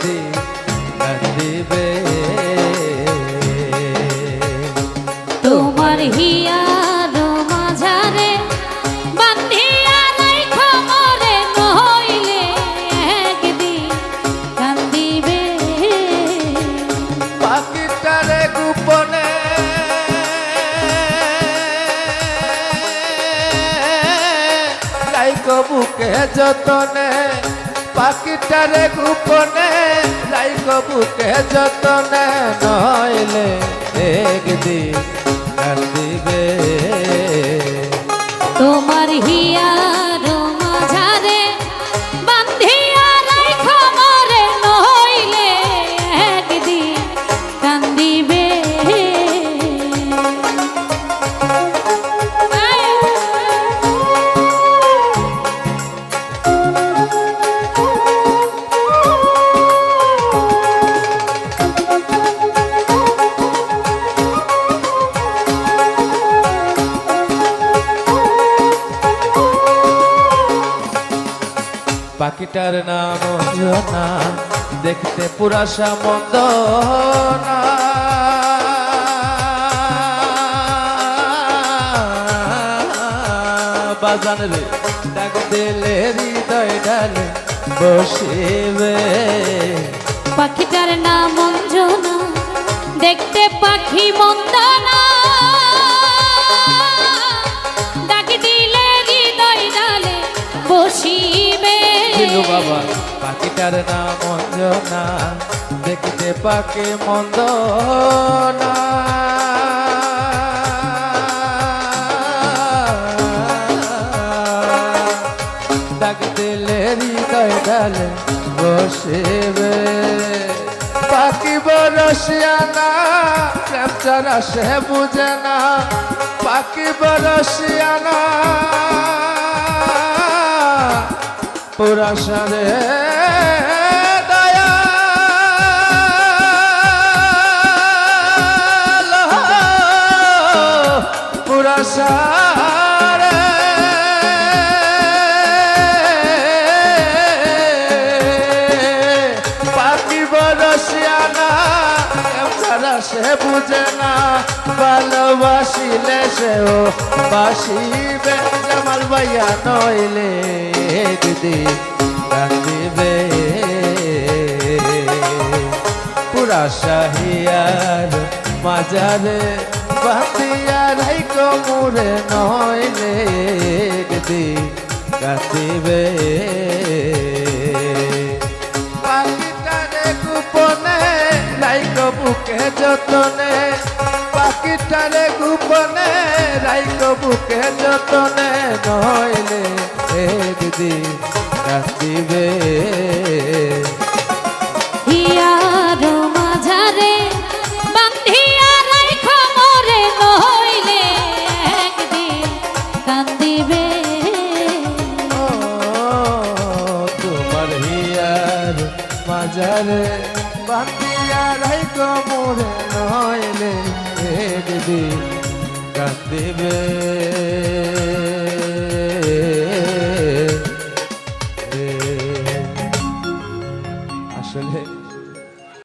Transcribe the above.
একদিন কাঁদিবে। তোমার হিয়ার মাঝারে বান্ধিয়া রাইখো মোরে, নইলে একদিন কান্দিবে। পাখিটারে গোপনে রাইখো বুকে যতনে, পাখিটারে গোপনে রাইখো বুকে যতনে, নইলে একদিন কাঁদিবে। তোমার হিয়ার মাঝারে বান্ধিয়া রাইখো মোরে, নইলে একদিন কান্দিবে। পাখিটার নাম অঞ্জনা, দেখতে পুরা সামন্দনা, বাজান রে ডাক দিলে হৃদয় ডালে বসিবে। পাখিটার নাম অঞ্জনা, দেখতে পাখি মন্দনা, ডাক দিলে হৃদয় ডালে বসিবে। বাবা পাখিটার নাম অঞ্জনা, দেখতে পাখি মন্দনা, ডাক দিলে হৃদয় ডালে বসিবে। পাখি বরসিয়ানা প্রেম ছাড়া সে বুঝে না, পাখি বরসিয়ানা পুরা সারে দয়াল, পুরা সারে পাখি বরসিয়ানা ছাড়া সে বুঝে না, ভালোবাসিলে সেও বাসিবে। জামাল ভাইয়া নইলে একদিন কাঁদিবে। পুরা শাহিয়ার মাজারে বাঁধিয়া রাইখো মোরে, নইলে একদিন কাঁদিবে। পাখিটারে গোপনে রাইখো বুকে যতনে, পাখিটারে গোপনে রাইখো বুকে যতনে, নইলে একদিন কাঁদিবে। হিয়ার মাঝারে বান্ধিয়া রাইখো মোরে, নইলে একদিন কান্দিবে। ও তোমার হিয়ার মাঝারে বান্ধিয়া রাইখো মোরে, নইলে একদিন কাঁদিবে। আসলে